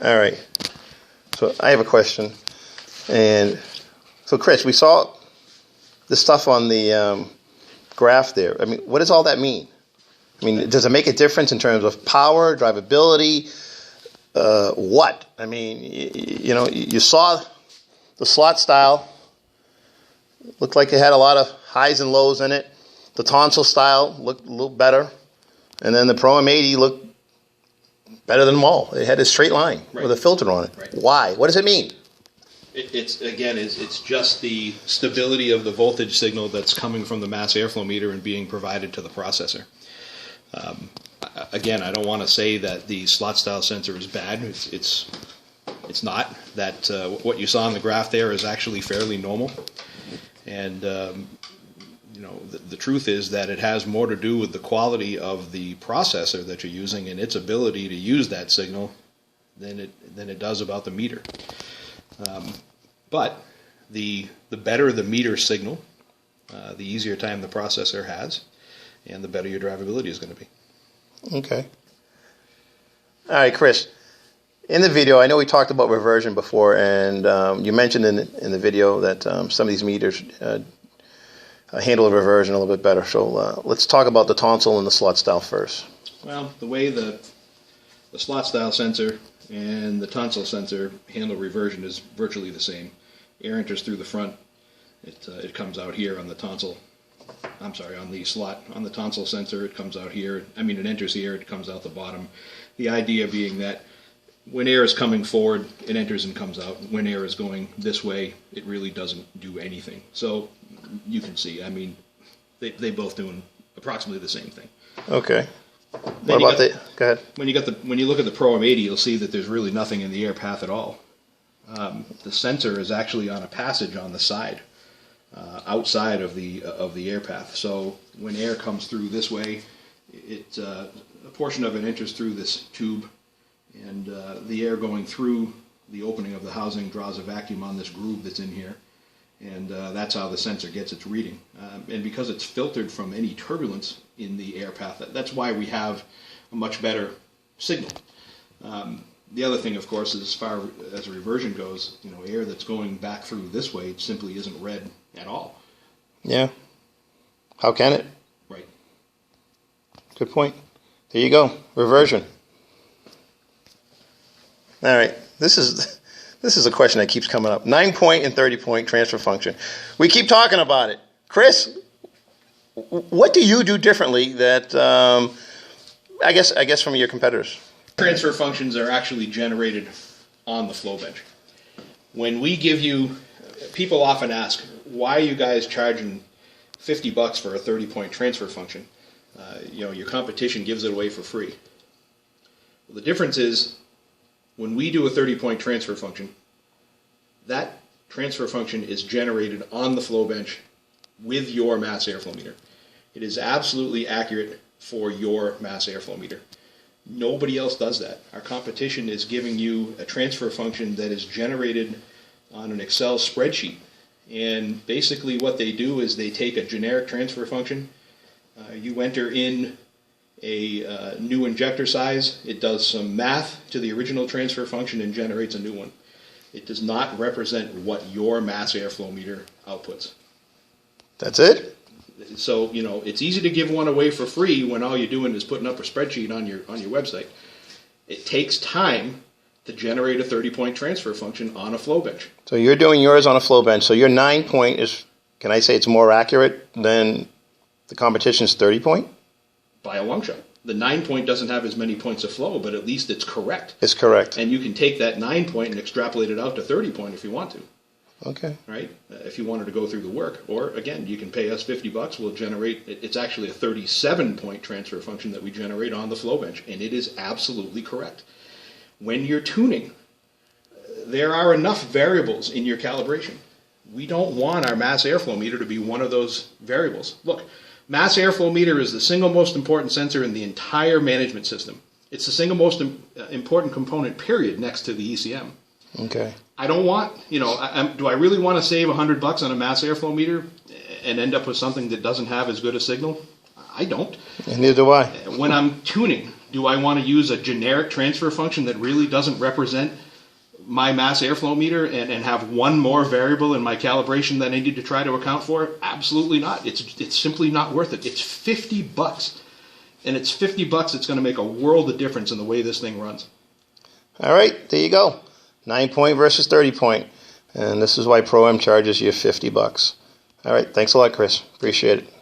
All right. So I have a question. And so, Chris, we saw the stuff on the graph there. I mean, what does all that mean? I mean, does it make a difference in terms of power, drivability? What? I mean, you saw the slot style. Looked like it had a lot of highs and lows in it. The tonsil style looked a little better. And then the Pro M80 looked better than them all. It had a straight line with a filter on it. Right. Why? What does it mean? It's just the stability of the voltage signal that's coming from the mass airflow meter and being provided to the processor. Again, I don't want to say that the slot style sensor is bad. It's not. That what you saw in the graph there is actually fairly normal. And the truth is that it has more to do with the quality of the processor that you're using and its ability to use that signal than it does about the meter. But the better the meter signal, the easier time the processor has, and the better your drivability is going to be. Okay. All right, Chris. In the video, I know we talked about reversion before, and you mentioned in the video that some of these meters handle reversion a little bit better. So let's talk about the tonsil and the slot style first. Well, the way the slot style sensor and the tonsil sensor handle reversion is virtually the same. Air enters through the front. It comes out here on the tonsil. I'm sorry, on the slot. On the tonsil sensor, it comes out here. I mean, it enters here, it comes out the bottom. The idea being that when air is coming forward, it enters and comes out. When air is going this way, it really doesn't do anything. So you can see, I mean, they both doing approximately the same thing. Okay. What about the? Go ahead. When you look at the Pro M80, you'll see that there's really nothing in the air path at all. The sensor is actually on a passage on the side, outside of the air path. So when air comes through this way, a portion of it enters through this tube, and the air going through the opening of the housing draws a vacuum on this groove that's in here, and that's how the sensor gets its reading. And because it's filtered from any turbulence in the air path, that's why we have a much better signal. The other thing, of course, is as far as reversion goes, air that's going back through this way simply isn't read at all. Yeah. How can it? Right. Good point. There you go. Reversion. All right. This is a question that keeps coming up. 9-point and 30-point transfer function. We keep talking about it. Chris, what do you do differently that I guess from your competitors? Transfer functions are actually generated on the flow bench. When we give you, people often ask, why are you guys charging $50 for a 30-point transfer function? Your competition gives it away for free. Well, the difference is, when we do a 30-point transfer function, that transfer function is generated on the flow bench with your mass airflow meter. It is absolutely accurate for your mass airflow meter. Nobody else does that. Our competition is giving you a transfer function that is generated on an Excel spreadsheet. And basically what they do is they take a generic transfer function, you enter in a new injector size, it does some math to the original transfer function and generates a new one. It does not represent what your mass airflow meter outputs. That's it? So, it's easy to give one away for free when all you're doing is putting up a spreadsheet on your website. It takes time to generate a 30-point transfer function on a flow bench. So you're doing yours on a flow bench. So your 9-point is, can I say it's more accurate than the competition's 30-point? By a long shot. The 9-point doesn't have as many points of flow, but at least it's correct. It's correct. And you can take that 9-point and extrapolate it out to 30-point if you want to. Okay. Right? If you wanted to go through the work. Or, again, you can pay us $50. We'll generate, it's actually a 37-point transfer function that we generate on the flow bench, and it is absolutely correct. When you're tuning, there are enough variables in your calibration. We don't want our mass airflow meter to be one of those variables. Look, mass airflow meter is the single most important sensor in the entire management system. It's the single most important component, period, next to the ECM. Okay. I don't want, do I really want to save $100 on a mass airflow meter and end up with something that doesn't have as good a signal? I don't. And neither do I. When I'm tuning, Do I want to use a generic transfer function that really doesn't represent my mass airflow meter and have one more variable in my calibration that I need to try to account for? Absolutely not. It's simply not worth it. It's $50. And it's $50 that's going to make a world of difference in the way this thing runs. All right, there you go. 9-point versus 30-point. And this is why Pro-M charges you $50. All right, thanks a lot, Chris. Appreciate it.